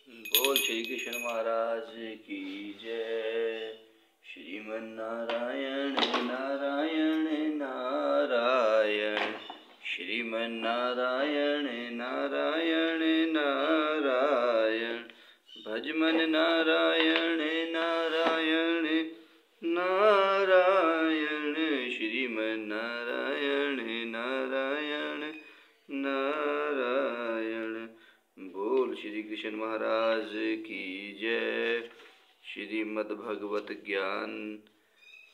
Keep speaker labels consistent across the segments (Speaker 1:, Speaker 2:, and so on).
Speaker 1: बोल श्री कृष्ण महाराज की जय। श्रीमन नारायण नारायण नारायण, श्रीमन नारायण नारायण नारायण, भजमन नारायण नारायण नारायण, श्रीमन नारायण नारायण नारायण। बोल श्री कृष्ण महाराज की जय। श्रीमद् भगवत ज्ञान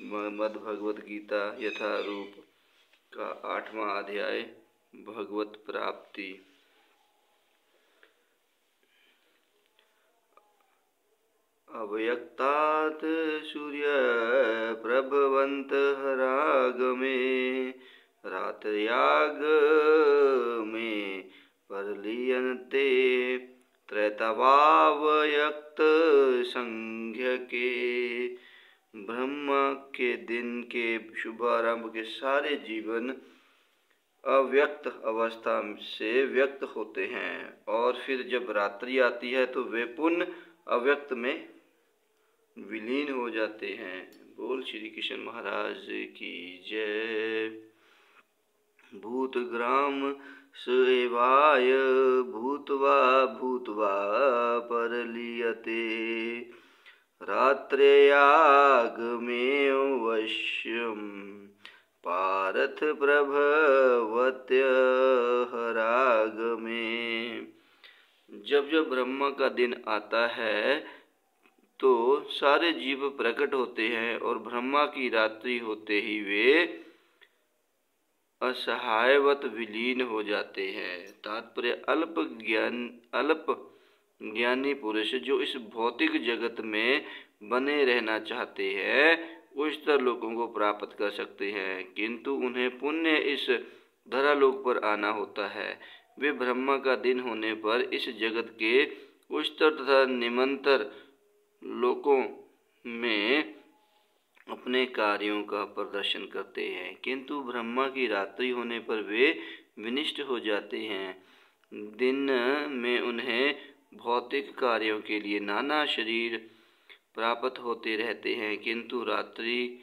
Speaker 1: मद् भगवत गीता यथारूप का 8वां अध्याय भगवत प्राप्ति। अव्यक्तात् सूर्य प्रभवन्त हरागमे, रात्र्याग में परलीयन्ते त्रैतवाव्यक्त संज्ञ के। ब्रह्मा के दिन के शुभारंभ के सारे जीवन अव्यक्त अवस्था से व्यक्त होते हैं और फिर जब रात्रि आती है तो वे पुनः अव्यक्त में विलीन हो जाते हैं। बोल श्री कृष्ण महाराज की जय। भूतग्राम सेवाय भूत्वा भूत्वा परलीयते, रात्र्यागमे वश्यम पारथ प्रभवत्य हरागमे। जब जब ब्रह्मा का दिन आता है तो सारे जीव प्रकट होते हैं और ब्रह्मा की रात्रि होते ही वे असहायवत विलीन हो जाते हैं। तात्पर्य अल्प ज्ञानी पुरुष जो इस भौतिक जगत में बने रहना चाहते हैं उच्चतर लोकों को प्राप्त कर सकते हैं, किंतु उन्हें पुण्य इस धरालोक पर आना होता है। वे ब्रह्मा का दिन होने पर इस जगत के उच्चतर तथा निमंतर लोकों में अपने कार्यों का प्रदर्शन करते हैं, किंतु ब्रह्मा की रात्रि होने पर वे विनिष्ट हो जाते हैं। दिन में उन्हें भौतिक कार्यों के लिए नाना शरीर प्राप्त होते रहते हैं, किंतु रात्रि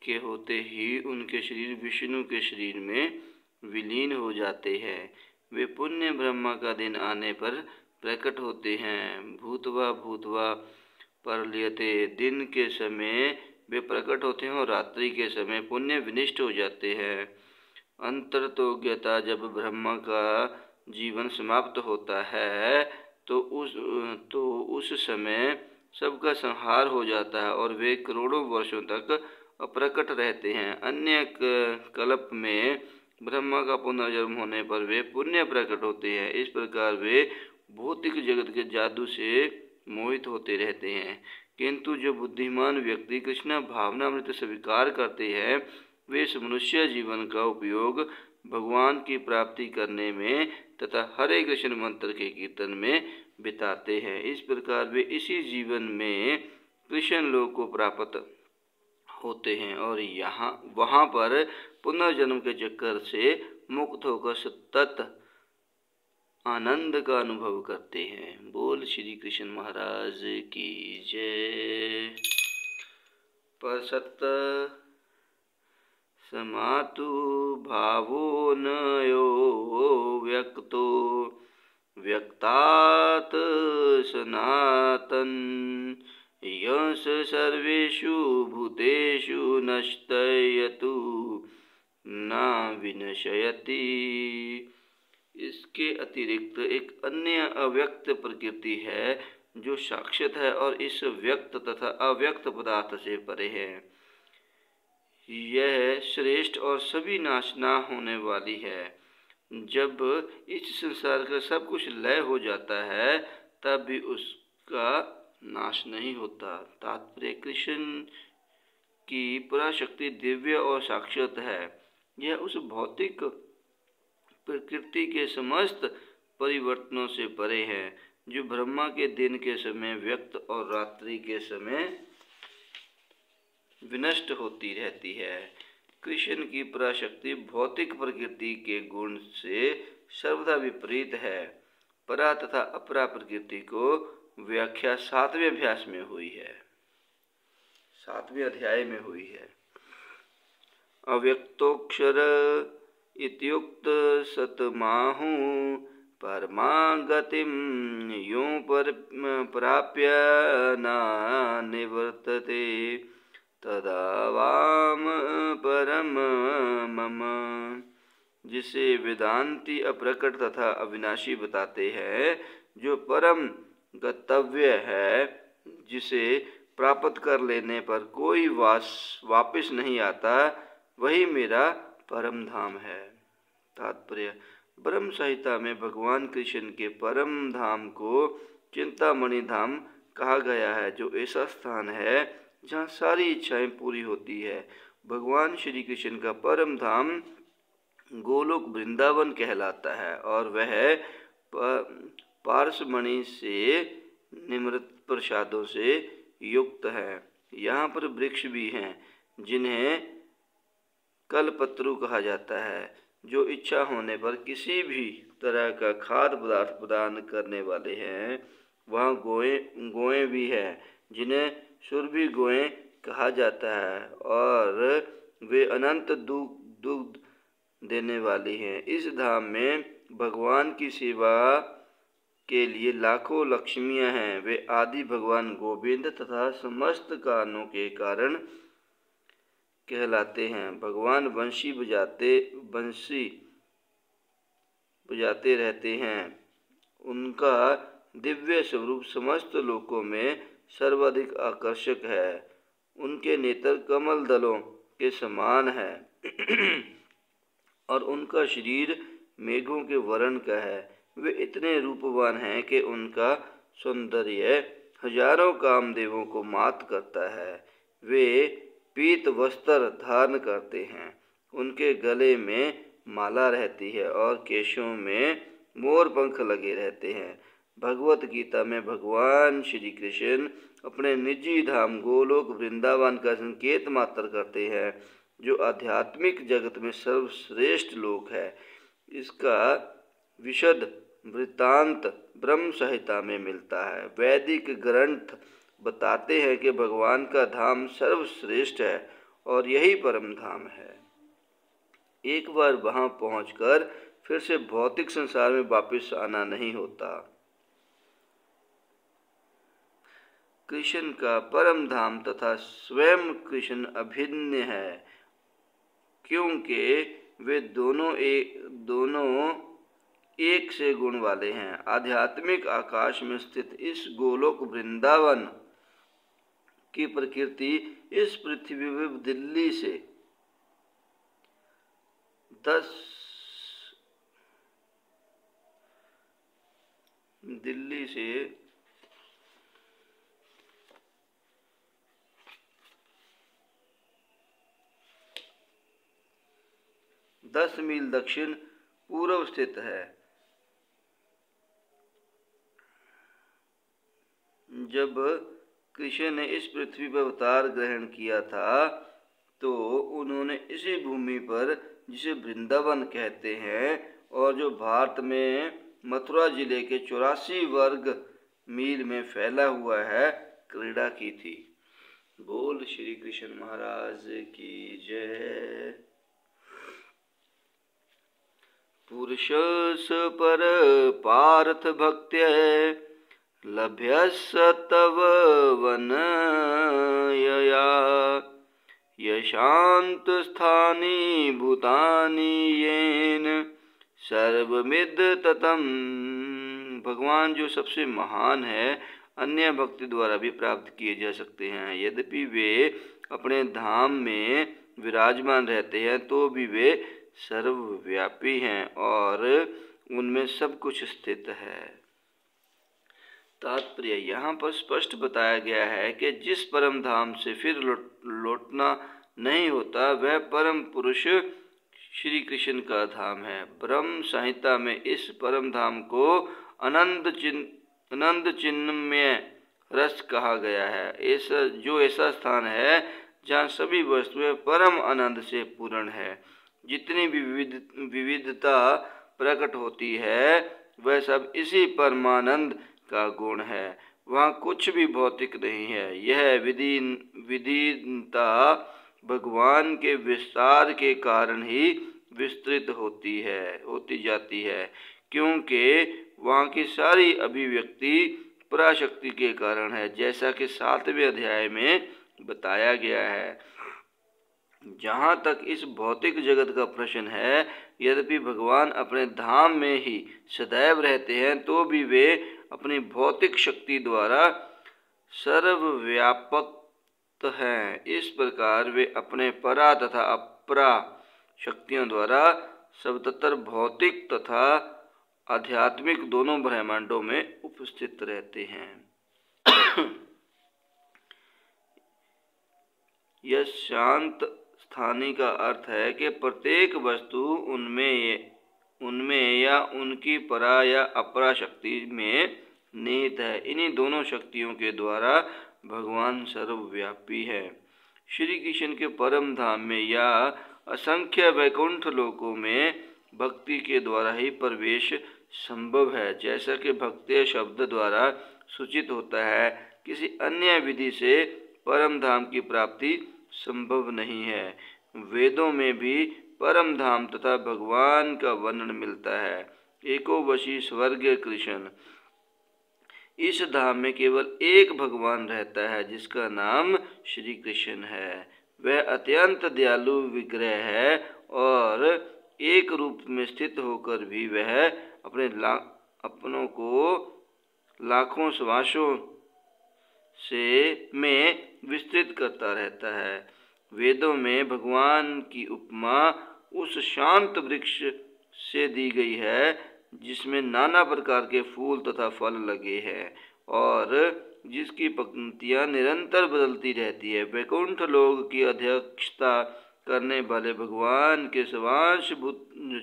Speaker 1: के होते ही उनके शरीर विष्णु के शरीर में विलीन हो जाते हैं। वे पुण्य ब्रह्मा का दिन आने पर प्रकट होते हैं। भूतवा भूतवा परलीयते, दिन के समय वे प्रकट होते हैं और रात्रि के समय पुण्य विनिष्ट हो जाते हैं। अंतर्तोज्ञता, जब ब्रह्मा का जीवन समाप्त होता है तो उस समय सबका संहार हो जाता है और वे करोड़ों वर्षों तक अप्रकट रहते हैं। अन्य कल्प में ब्रह्मा का पुनर्जन्म होने पर वे पुण्य प्रकट होते हैं। इस प्रकार वे भौतिक जगत के जादू से मोहित होते रहते हैं, किंतु जो बुद्धिमान व्यक्ति कृष्ण भावनामृत स्वीकार करते हैं वे इस मनुष्य जीवन का उपयोग भगवान की प्राप्ति करने में तथा हरे कृष्ण मंत्र के कीर्तन में बिताते हैं। इस प्रकार वे इसी जीवन में कृष्ण लोक को प्राप्त होते हैं और वहाँ पर पुनर्जन्म के चक्कर से मुक्त होकर सतत आनंद का अनुभव करते हैं। बोल श्री कृष्ण महाराज की जय। परसत समातु भावो न यो व्यक्तो, व्यक्तात् सनातन यश सर्वेषु भूतेषु नश्यतु न विनश्यति। इसके अतिरिक्त एक अन्य अव्यक्त प्रकृति है जो शाश्वत है और इस व्यक्त तथा अव्यक्त पदार्थ से परे है। यह श्रेष्ठ और सभी नाश न होने वाली है। जब इस संसार का सब कुछ लय हो जाता है तब भी उसका नाश नहीं होता। तात्पर्य कृष्ण की पराशक्ति दिव्य और शाश्वत है। यह उस भौतिक प्रकृति के समस्त परिवर्तनों से परे है जो ब्रह्मा के दिन के समय व्यक्त और रात्रि के समय विनष्ट होती रहती है। कृष्ण की पराशक्ति भौतिक प्रकृति के गुण से सर्वदा विपरीत है। परा तथा अपरा प्रकृति को व्याख्या 7वें अभ्यास में हुई है, 7वें अध्याय में हुई है। अव्यक्तोक्षर इत्युक्त सतमाहु परमागतिं यो प्राप्य न निवर्तते तदा वाम परम मम। जिसे वेदांती अप्रकट तथा अविनाशी बताते हैं, जो परम गंतव्य है, जिसे प्राप्त कर लेने पर कोई वापस नहीं आता, वही मेरा परम धाम है। तात्पर्य: ब्रह्म संहिता में भगवान कृष्ण के परम धाम को चिंतामणि धाम कहा गया है, जो ऐसा स्थान है जहाँ सारी इच्छाएं पूरी होती है। भगवान श्री कृष्ण का परम धाम गोलोक वृंदावन कहलाता है और वह पारसमणि से निमृत प्रसादों से युक्त है। यहाँ पर वृक्ष भी हैं जिन्हें कल्पतरु कहा जाता है, जो इच्छा होने पर किसी भी तरह का खाद्य पदार्थ प्रदान करने वाले हैं। वहाँ गोएं भी हैं जिन्हें सुरभि गोएं कहा जाता है और वे अनंत दुग्ध देने वाली हैं। इस धाम में भगवान की सेवा के लिए लाखों लक्ष्मियां हैं। वे आदि भगवान गोविंद तथा समस्त कारणों के कारण कहलाते हैं। भगवान बंशी बजाते रहते हैं। उनका दिव्य स्वरूप समस्त लोकों में सर्वाधिक आकर्षक है। उनके नेत्र कमल दलों के समान है और उनका शरीर मेघों के वर्ण का है। वे इतने रूपवान हैं कि उनका सौंदर्य हजारों कामदेवों को मात करता है। वे पीत वस्त्र धारण करते हैं, उनके गले में माला रहती है और केशों में मोर पंख लगे रहते हैं। भगवत गीता में भगवान श्री कृष्ण अपने निजी धाम गोलोक वृंदावन का संकेत मात्र करते हैं, जो आध्यात्मिक जगत में सर्वश्रेष्ठ लोक है। इसका विशद वृत्तांत ब्रह्म संहिता में मिलता है। वैदिक ग्रंथ बताते हैं कि भगवान का धाम सर्वश्रेष्ठ है और यही परम धाम है। एक बार वहां पहुंचकर फिर से भौतिक संसार में वापस आना नहीं होता। कृष्ण का परम धाम तथा स्वयं कृष्ण अभिन्न है, क्योंकि वे दोनों एक से गुण वाले हैं। आध्यात्मिक आकाश में स्थित इस गोलोक वृंदावन की प्रकृति इस पृथ्वी में दिल्ली से 10 मील दक्षिण पूर्व स्थित है। जब कृष्ण ने इस पृथ्वी पर अवतार ग्रहण किया था, तो उन्होंने इसी भूमि पर, जिसे वृंदावन कहते हैं और जो भारत में मथुरा जिले के 84 वर्ग मील में फैला हुआ है, क्रीड़ा की थी। बोल श्री कृष्ण महाराज की जय। पुरुषस पर पार्थ भक्त्या लभ्यस तव वनयया यशांत स्थानी भूतानि येन सर्वमिद ततम। भगवान जो सबसे महान है, अन्य भक्ति द्वारा भी प्राप्त किए जा सकते हैं। यद्यपि वे अपने धाम में विराजमान रहते हैं, तो भी वे सर्वव्यापी हैं और उनमें सब कुछ स्थित है। तात्पर्य: यहाँ पर स्पष्ट बताया गया है कि जिस परम धाम से फिर लौटना नहीं होता, वह परम पुरुष श्री कृष्ण का धाम है। ब्रह्म संहिता में इस परम धाम को आनंद चिन्मय रस कहा गया है। ऐसा स्थान है जहाँ सभी वस्तुएं परम आनंद से पूर्ण है। जितनी भी विविधता प्रकट होती है, वह सब इसी परमानंद का गुण है। वहाँ कुछ भी भौतिक नहीं है। यह विदीनता भगवान के विस्तार के कारण ही विस्तृत होती जाती है, क्योंकि वहाँ की सारी अभिव्यक्ति पराशक्ति के कारण है, जैसा कि 7वें अध्याय में बताया गया है। जहाँ तक इस भौतिक जगत का प्रश्न है, यद्यपि भगवान अपने धाम में ही सदैव रहते हैं, तो भी वे अपनी भौतिक शक्ति द्वारा सर्वव्यापक हैं। इस प्रकार वे अपने परा तथा अपरा शक्तियों द्वारा सर्वत्र भौतिक तथा आध्यात्मिक दोनों ब्रह्मांडों में उपस्थित रहते हैं। यह शांत स्थानी का अर्थ है कि प्रत्येक वस्तु उनमें या उनकी परा या अपरा शक्ति में निहित है। इन्हीं दोनों शक्तियों के द्वारा भगवान सर्वव्यापी है। श्री कृष्ण के परम धाम में या असंख्य वैकुंठ लोकों में भक्ति के द्वारा ही प्रवेश संभव है, जैसा कि भक्ति शब्द द्वारा सूचित होता है। किसी अन्य विधि से परम धाम की प्राप्ति संभव नहीं है। वेदों में भी परम धाम तथा भगवान का वर्णन मिलता है। एको वशी स्वर्ग कृष्ण। इस धाम में केवल एक भगवान रहता है, जिसका नाम श्री कृष्ण है। वह अत्यंत दयालु विग्रह है और एक रूप में स्थित होकर भी वह अपनों को लाखों श्वासों में विस्तृत करता रहता है। वेदों में भगवान की उपमा उस शांत वृक्ष से दी गई है जिसमें नाना प्रकार के फूल तथा फल लगे हैं और जिसकी पंक्तियां निरंतर बदलती रहती है। वैकुंठ लोक की अध्यक्षता करने वाले भगवान के स्वांश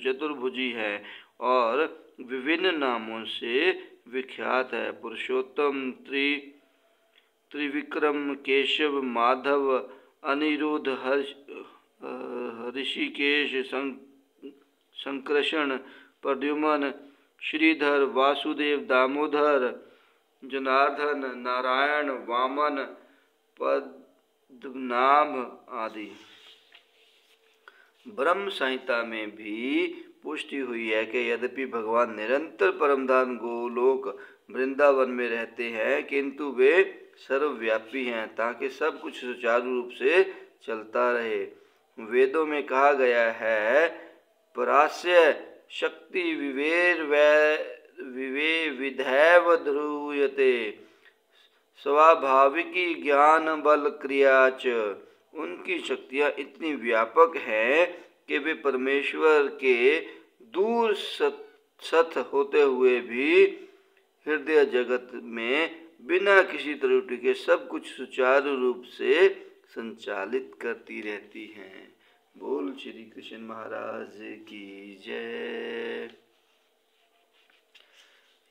Speaker 1: चतुर्भुजी है और विभिन्न नामों से विख्यात है। पुरुषोत्तम, त्रिविक्रम, केशव, माधव, अनिरुद्ध, ऋषिकेश, संकर्षण, प्रद्युम्न, श्रीधर, वासुदेव, दामोदर, जनार्दन, नारायण, वामन, पद्मनाभ आदि। ब्रह्म संहिता में भी पुष्टि हुई है कि यद्यपि भगवान निरंतर परमधाम गोलोक वृंदावन में रहते हैं, किंतु वे सर्वव्यापी हैं ताकि सब कुछ सुचारू रूप से चलता रहे। वेदों में कहा गया है, परास्य शक्ति विधैव ध्रुयते स्वाभाविकी ज्ञान बल क्रिया च। उनकी शक्तियाँ इतनी व्यापक हैं कि वे परमेश्वर के दूर सत होते हुए भी हृदय जगत में बिना किसी त्रुटि के सब कुछ सुचारू रूप से संचालित करती रहती हैं। बोल श्री कृष्ण महाराज की जय।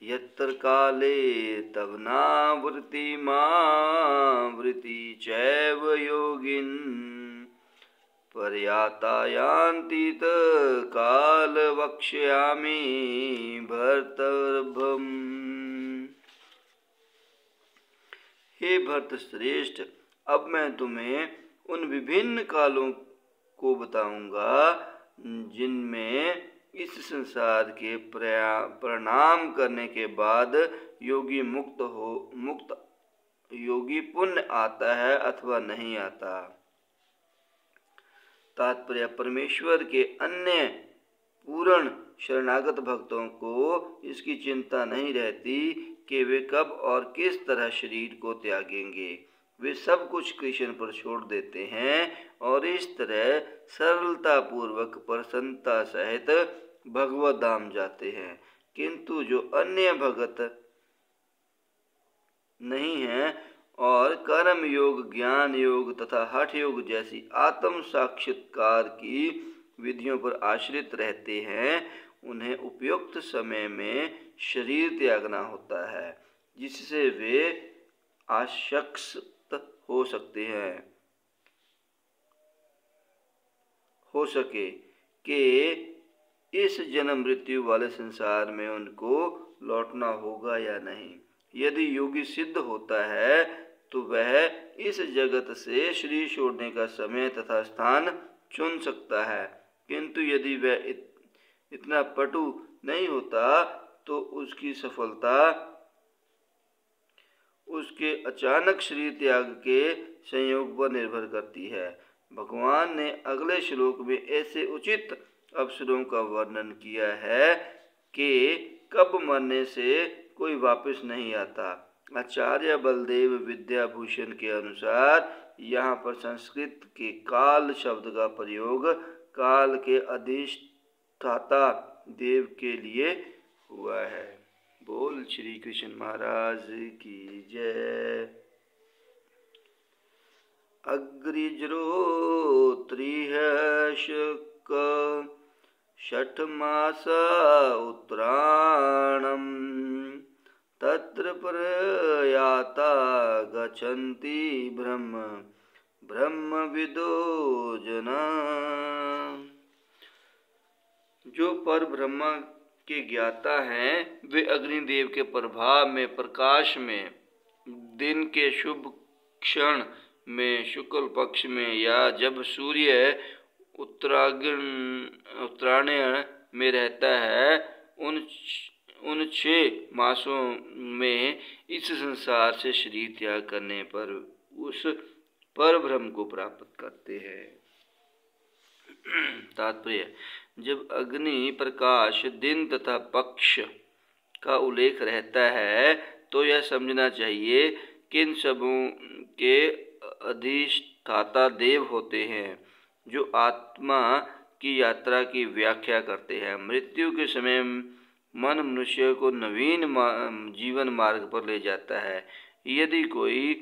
Speaker 1: यत्र काले तव नावृति मावृति चैव योगिन् पर्याता यान्ति काल वक्ष्यामि भर्तर्भम्। हे भर्त श्रेष्ठ, अब मैं तुम्हें उन विभिन्न कालों को बताऊंगा जिनमें इस संसार के प्रणाम करने के बाद योगी योगी पुण्य आता है अथवा नहीं आता। तात्पर्य, परमेश्वर के अन्य पूर्ण शरणागत भक्तों को इसकी चिंता नहीं रहती कि वे कब और किस तरह शरीर को त्यागेंगे। वे सब कुछ कृष्ण पर छोड़ देते हैं और इस तरह सरलता पूर्वक प्रसन्नता सहित भगवत धाम जाते हैं। किंतु जो अन्य भगत नहीं हैं और कर्म योग, ज्ञान योग तथा हठ योग जैसी आत्म साक्षात्कार की विधियों पर आश्रित रहते हैं, उन्हें उपयुक्त समय में शरीर त्यागना होता है, जिससे वे आशक्त हो सके कि इस जन्म मृत्यु वाले संसार में उनको लौटना होगा या नहीं। यदि योगी सिद्ध होता है तो वह इस जगत से शरीर छोड़ने का समय तथा स्थान चुन सकता है, किंतु यदि वह इतना पटु नहीं होता तो उसकी सफलता उसके अचानक शरीर त्याग के संयोग पर निर्भर करती है। भगवान ने अगले श्लोक में ऐसे उचित अवसरों का वर्णन किया है कि कब मरने से कोई वापस नहीं आता। आचार्य बलदेव विद्याभूषण के अनुसार यहाँ पर संस्कृत के काल शब्द का प्रयोग काल के अधिष्ठाता देव के लिए हुआ है। बोल श्री कृष्ण महाराज की जय। अग्रिज्योत्रिह शुक्ल षठ मास उत्तरायणं तत्र प्रयाता गच्छन्ति ब्रह्मविदो जना। जो पर ब्रह्मा के ज्ञाता हैं वे अग्निदेव के प्रभाव में प्रकाश में दिन के शुभ क्षण में शुक्ल पक्ष में या जब सूर्य उत्तरायण में रहता है उन 6 मासों में इस संसार से शरीर त्याग करने पर उस पर ब्रह्म को प्राप्त करते हैं। तात्पर्य, जब अग्नि प्रकाश दिन तथा पक्ष का उल्लेख रहता है तो यह समझना चाहिए कि इन सबों के अधिष्ठाता देव होते हैं जो आत्मा की यात्रा की व्याख्या करते हैं। मृत्यु के समय मन मनुष्य को नवीन जीवन मार्ग पर ले जाता है। यदि कोई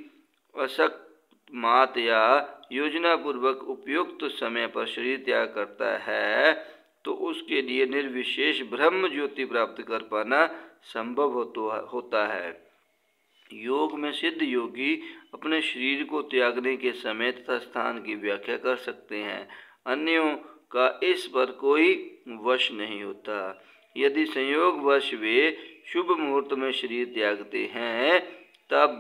Speaker 1: अकस्मात या योजना पूर्वक उपयुक्त समय पर शरीर त्याग करता है तो उसके लिए निर्विशेष ब्रह्म ज्योति प्राप्त कर पाना संभव होता है। योग में सिद्ध योगी अपने शरीर को त्यागने के समय तथा स्थान की व्याख्या कर सकते हैं। अन्यों का इस पर कोई वश नहीं होता। यदि संयोगवश वे शुभ मुहूर्त में शरीर त्यागते हैं तब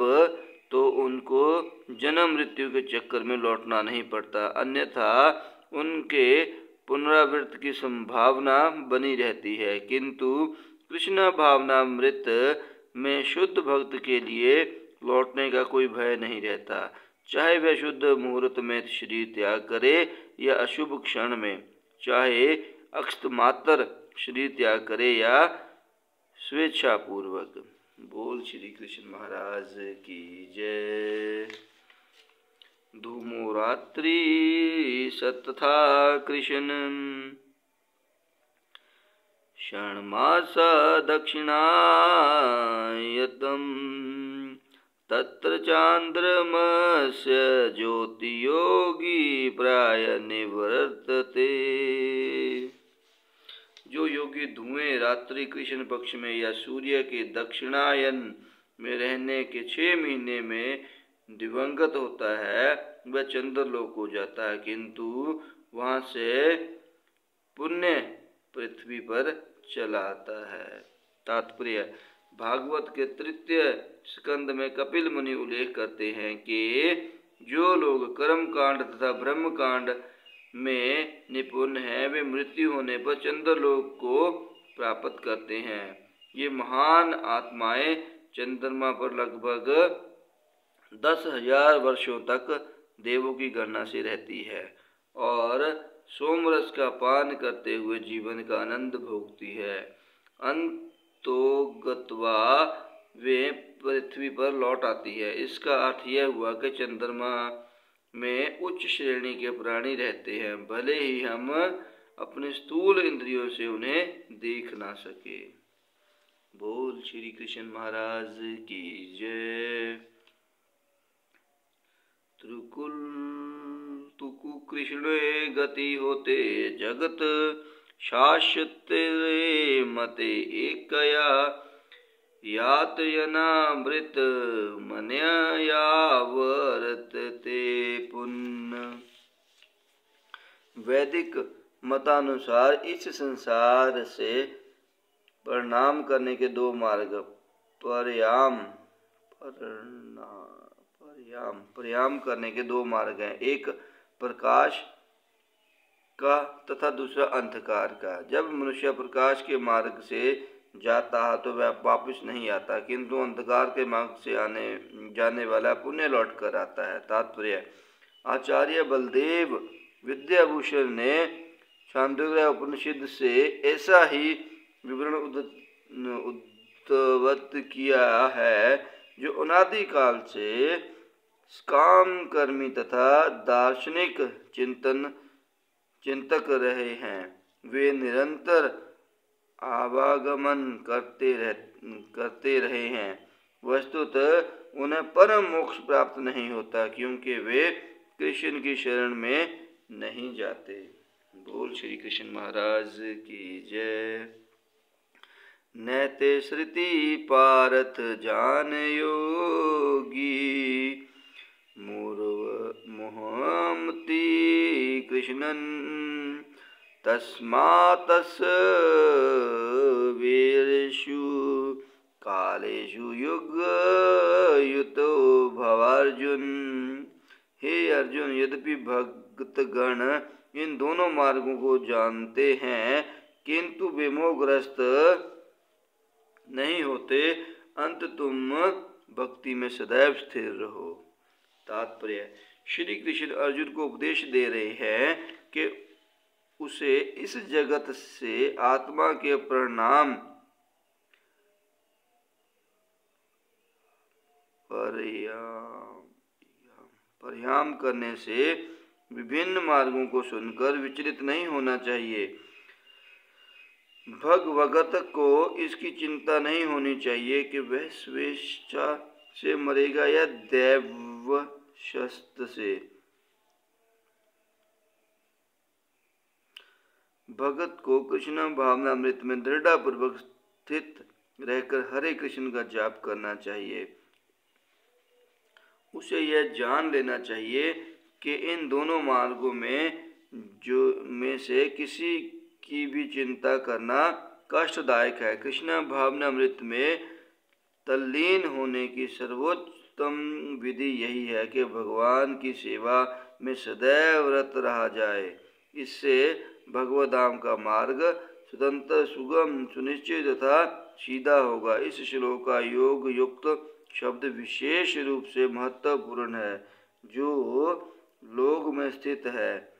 Speaker 1: तो उनको जन्म मृत्यु के चक्कर में लौटना नहीं पड़ता, अन्यथा उनके पुनरावृत्ति की संभावना बनी रहती है। किंतु कृष्ण भावनामृत में शुद्ध भक्त के लिए लौटने का कोई भय नहीं रहता, चाहे वह शुद्ध मुहूर्त में शरीर त्याग करे या अशुभ क्षण में, चाहे अकस्मात् शरीर त्याग करे या स्वेच्छापूर्वक। बोल श्री कृष्ण महाराज की जय। धूमो रात्रि सतथा कृष्ण षण्मासा दक्षिणायतम् तत्र चांद्रमस्य ज्योतियोगी प्राय निवर्तते। जो योगी धुएं रात्रि कृष्ण पक्ष में या सूर्य के दक्षिणायन में रहने के 6 महीने में दिवंगत होता है वह चंद्रलोक हो जाता है, किंतु वहाँ से पुण्य पृथ्वी पर चला आता है। तात्पर्य, भागवत के 3 स्कंद में कपिल मुनि उल्लेख करते हैं कि जो लोग कर्म कांड तथा ब्रह्म कांड में निपुण हैं वे मृत्यु होने पर चंद्रलोक को प्राप्त करते हैं। ये महान आत्माएं चंद्रमा पर लगभग 10,000 वर्षों तक देवों की गणना से रहती है और सोमरस का पान करते हुए जीवन का आनंद भोगती है। अंतोगत्वा वे पृथ्वी पर लौट आती है। इसका अर्थ यह हुआ कि चंद्रमा में उच्च श्रेणी के प्राणी रहते हैं, भले ही हम अपने स्थूल इंद्रियों से उन्हें देख ना सके। बोल श्री कृष्ण महाराज की जय। तुकु कृष्णे गति होते जगत शाश्वते मते एकया यातयनामृत मनया वर्तते पुण्य। वैदिक मतानुसार इस संसार से प्रणाम करने के 2 मार्ग, परयाम पर्याम करने के दो मार्ग हैं, एक प्रकाश का तथा दूसरा अंधकार का। जब मनुष्य प्रकाश के मार्ग से जाता है तो वह वापस नहीं आता, किंतु अंधकार के मार्ग से जाने वाला पुण्य लौट कर आता है। तात्पर्य: आचार्य बलदेव विद्याभूषण ने छांदोग्य उपनिषद से ऐसा ही विवरण उद्धृत किया है, जो अनादि काल से काम कर्मी तथा दार्शनिक चिंतक रहे हैं। वे निरंतर आवागमन करते रहे हैं। वस्तुतः उन्हें परम मोक्ष प्राप्त नहीं होता, क्योंकि वे कृष्ण की शरण में नहीं जाते। बोल श्री कृष्ण महाराज की जय। नैते श्रुति पारथ जान योगी, मोहमति कृष्णन तस्मातस वीरेषु कालेषु युग युतो भवार्जुन। हे अर्जुन, यद्यपि भक्तगण इन दोनों मार्गों को जानते हैं, किंतु वे मोहग्रस्त नहीं होते। अंत तुम भक्ति में सदैव स्थिर रहो। तात्पर्य: श्री कृष्ण अर्जुन को उपदेश दे रहे हैं कि उसे इस जगत से आत्मा के परिहाम करने से विभिन्न मार्गों को सुनकर विचलित नहीं होना चाहिए। भगवत को इसकी चिंता नहीं होनी चाहिए कि वह स्वेच्छा से मरेगा या दैवशस्त्र से। भगत को कृष्ण भावनामृत में दृढ़तापूर्वक स्थित रहकर हरे कृष्ण का जाप करना चाहिए। उसे यह जान लेना चाहिए कि इन दोनों मार्गों में से किसी की भी चिंता करना कष्टदायक है। कृष्ण भावनामृत में तल्लीन होने की सर्वोत्तम विधि यही है कि भगवान की सेवा में सदैव रत रहा जाए। इससे भगवद्धाम का मार्ग स्वतंत्र, सुगम, सुनिश्चित तथा सीधा होगा। इस श्लोक का योग युक्त शब्द विशेष रूप से महत्वपूर्ण है। जो लोग में स्थित है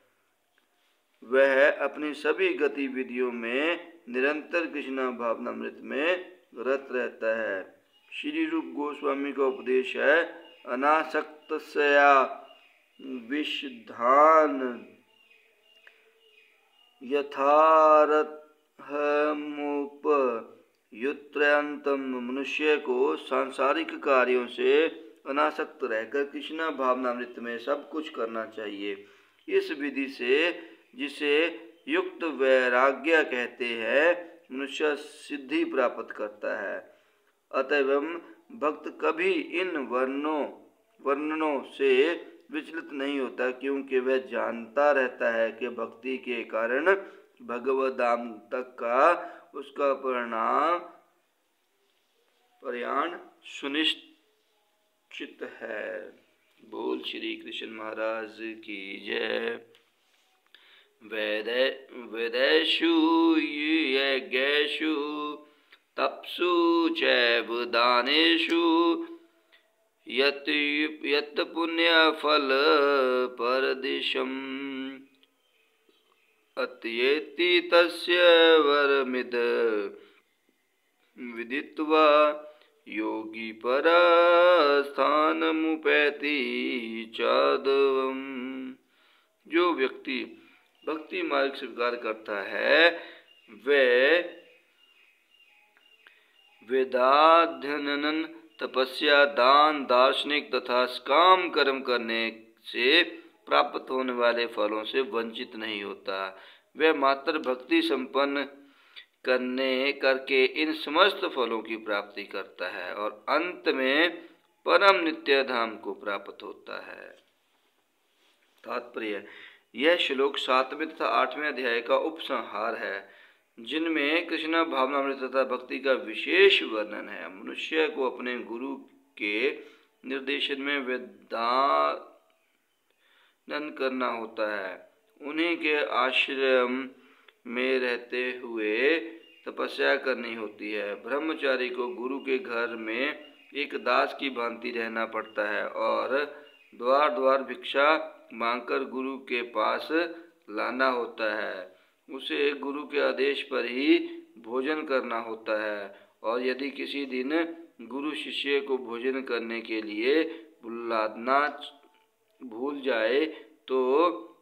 Speaker 1: वह अपनी सभी गतिविधियों में निरंतर कृष्ण भावनामृत में रत रहता है। श्री रूप गोस्वामी का उपदेश है, अनासक्तस्या विषधान यथारथमुपयुत्र्यन्तम। मनुष्य को सांसारिक कार्यों से अनासक्त रहकर कृष्ण भावनामृत में सब कुछ करना चाहिए। इस विधि से, जिसे युक्त वैराग्य कहते हैं, मनुष्य सिद्धि प्राप्त करता है। अतएव भक्त कभी इन वर्णनों से विचलित नहीं होता, क्योंकि वह जानता रहता है कि भक्ति के कारण भगवद्धाम तक का उसका प्रयाण सुनिश्चित है। बोल श्री कृष्ण महाराज की जय। वेदेषु यज्ञेषु तपसु चैव दानेषु यत् पुण्यफल परदिशम् अत्येति तस्य वरमिद विदित्वा योगी परास्थानमुपैति चादवम्। जो व्यक्ति भक्ति मार्ग स्वीकार करता है वह वेदाध्ययन, तपस्या, दान, दार्शनिक तथा काम कर्म करने से प्राप्त होने वाले फलों से वंचित नहीं होता। वह मात्र भक्ति संपन्न करके इन समस्त फलों की प्राप्ति करता है और अंत में परम नित्य धाम को प्राप्त होता है। तात्पर्य: यह श्लोक 7वें तथा 8वें अध्याय का उपसंहार है, जिनमें कृष्ण भावनामृत तथा भक्ति का विशेष वर्णन है। मनुष्य को अपने गुरु के निर्देशन में वेदांतन करना होता है। उन्हीं के आश्रम में रहते हुए तपस्या करनी होती है। ब्रह्मचारी को गुरु के घर में एक दास की भांति रहना पड़ता है और द्वार द्वार भिक्षा मांगकर गुरु के पास लाना होता है। उसे गुरु के आदेश पर ही भोजन करना होता है और यदि किसी दिन गुरु शिष्य को भोजन करने के लिए बुलाना भूल जाए तो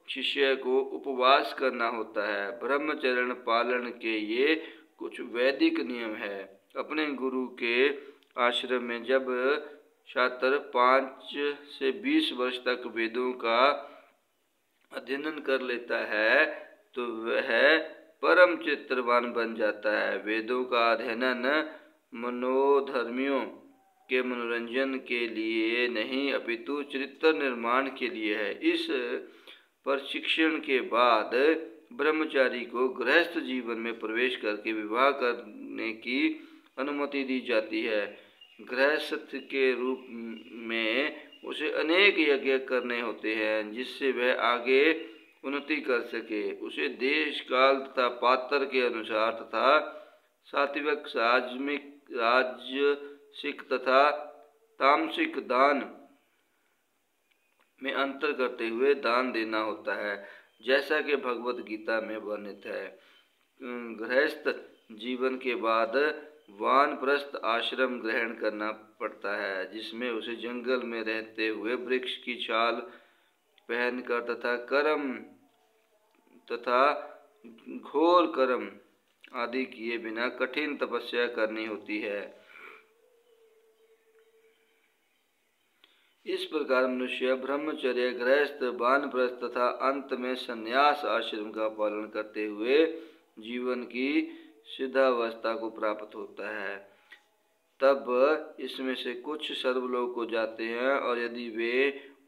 Speaker 1: शिष्य को उपवास करना होता है। ब्रह्मचर्य पालन के ये कुछ वैदिक नियम है। अपने गुरु के आश्रम में जब छात्र 5 से 20 वर्ष तक वेदों का अध्ययन कर लेता है तो वह परम चित्रवान बन जाता है। वेदों का अध्ययन मनोधर्मियों के मनोरंजन के लिए नहीं अपितु चरित्र निर्माण के लिए है। इस प्रशिक्षण के बाद ब्रह्मचारी को गृहस्थ जीवन में प्रवेश करके विवाह करने की अनुमति दी जाती है। गृहस्थ के रूप में उसे अनेक यज्ञ करने होते हैं जिससे वह आगे उन्नति कर सके। उसे देश काल तथा पात्र के अनुसार तथा सात्विक राजसिक तथा तामसिक दान में अंतर करते हुए दान देना होता है, जैसा कि भगवत गीता में वर्णित है। गृहस्थ जीवन के बाद वानप्रस्थ आश्रम ग्रहण करना पड़ता है, जिसमें उसे जंगल में रहते हुए वृक्ष की छाल पहनकर तथा घोर कर्म आदि किए बिना कठिन तपस्या करनी होती है। इस प्रकार मनुष्य ब्रह्मचर्य, गृहस्थ, वानप्रस्थ तथा अंत में संन्यास आश्रम का पालन करते हुए जीवन की सिद्धावस्था को प्राप्त होता है। तब इसमें से कुछ सर्वलोक को जाते हैं और यदि वे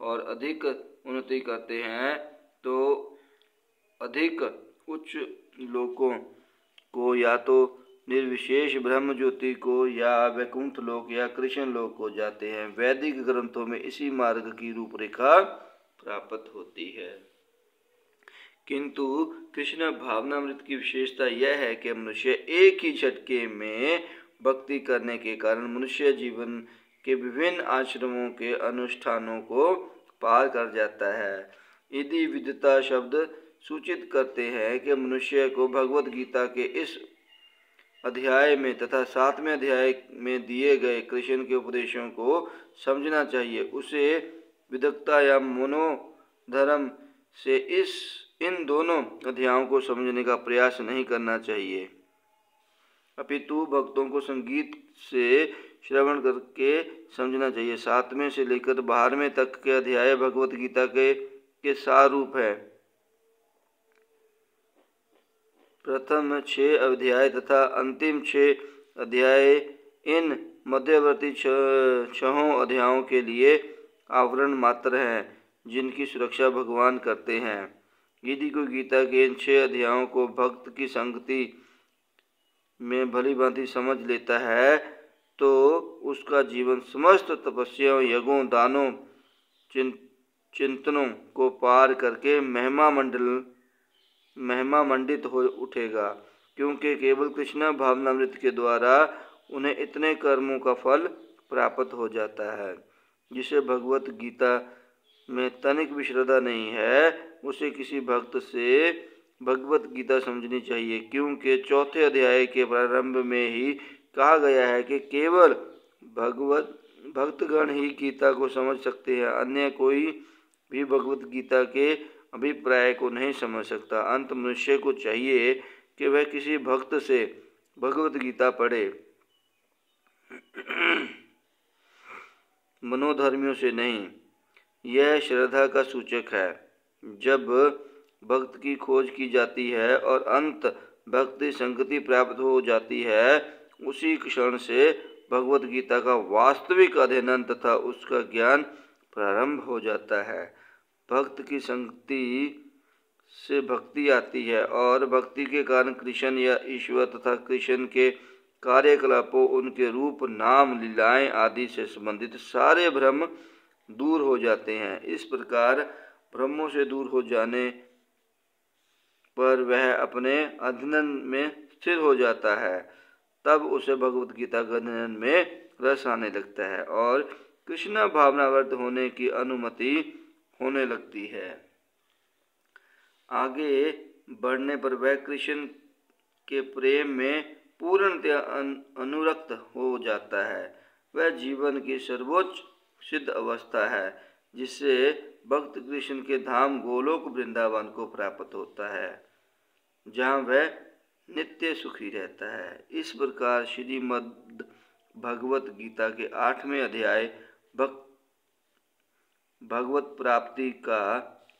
Speaker 1: और अधिक उन्नति करते हैं तो अधिक उच्च लोकों को या तो निर्विशेष ब्रह्म ज्योति को या वैकुंठ लोक या कृष्ण लोक को जाते हैं। वैदिक ग्रंथों में इसी मार्ग की रूपरेखा प्राप्त होती है। किंतु कृष्ण भावनामृत की विशेषता यह है कि मनुष्य एक ही झटके में भक्ति करने के कारण मनुष्य जीवन के विभिन्न आश्रमों के अनुष्ठानों को पार कर जाता है। यदि विद्वता शब्द सूचित करते हैं कि मनुष्य को भगवत गीता के इस अध्याय में तथा 7वें अध्याय में दिए गए कृष्ण के उपदेशों को समझना चाहिए। उसे विदग्धता या मनोधर्म से इन दोनों अध्यायों को समझने का प्रयास नहीं करना चाहिए, अपितु भक्तों को संगीत से श्रवण करके समझना चाहिए। 7वें से लेकर 12वें तक के अध्याय भगवत गीता के सार रूप है। प्रथम 6 अध्याय तथा अंतिम 6 अध्याय इन मध्यवर्ती 6 अध्यायों के लिए आवरण मात्र हैं, जिनकी सुरक्षा भगवान करते हैं। यदि कोई गीता के इन 6 अध्यायों को भक्त की संगति में भली भांति समझ लेता है तो उसका जीवन समस्त तपस्याओं, यज्ञों, दानों, चिंतनों को पार करके महिमा मंडित हो उठेगा, क्योंकि केवल कृष्ण भावनामृत के द्वारा उन्हें इतने कर्मों का फल प्राप्त हो जाता है। जिसे भगवत गीता में तनिक भी श्रद्धा नहीं है उसे किसी भक्त से भगवत गीता समझनी चाहिए, क्योंकि 4थे अध्याय के प्रारंभ में ही कहा गया है कि केवल भक्तगण ही गीता को समझ सकते हैं, अन्य कोई भी भगवत गीता के अभिप्राय को नहीं समझ सकता। अंत मनुष्य को चाहिए कि वह किसी भक्त से भगवत गीता पढ़े, मनोधर्मियों से नहीं। यह श्रद्धा का सूचक है। जब भक्त की खोज की जाती है और अंत भक्ति संगति प्राप्त हो जाती है, उसी क्षण से भगवत गीता का वास्तविक अध्ययन तथा उसका ज्ञान प्रारंभ हो जाता है। भक्त की संगति से भक्ति आती है और भक्ति के कारण कृष्ण या ईश्वर तथा कृष्ण के कार्यकलापों, उनके रूप, नाम, लीलाएं आदि से संबंधित सारे भ्रम दूर हो जाते हैं। इस प्रकार भ्रमों से दूर हो जाने पर वह अपने अध्ययन में स्थिर हो जाता है। तब उसे भगवत गीता के अध्ययन में रस आने लगता है और कृष्ण भावनावर्त होने की अनुमति होने लगती है। आगे बढ़ने पर वह कृष्ण के प्रेम में पूर्णतया अनुरक्त हो जाता है। वह जीवन की सर्वोच्च सिद्ध अवस्था है जिससे भक्त कृष्ण के धाम गोलोक वृंदावन को प्राप्त होता है, जहाँ वह नित्य सुखी रहता है। इस प्रकार श्रीमद् भगवत गीता के 8वें अध्याय भगवत प्राप्ति का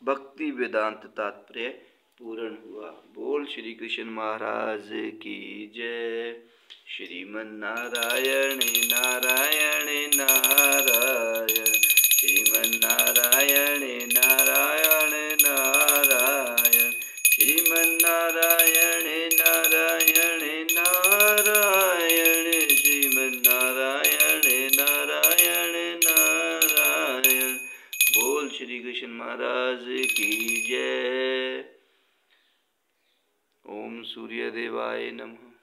Speaker 1: भक्ति वेदांत तात्पर्य पूर्ण हुआ। बोल श्री कृष्ण महाराज की जय। श्रीमन्नारायण नारायण नारायण, श्रीमन्नारायण नारायण नारायण, श्रीमन्नारायण नारायण नारायण, श्रीमन्नारायण नारायण नारायण। बोल श्री कृष्ण महाराज की जय। ओम सूर्य देवाय नमः।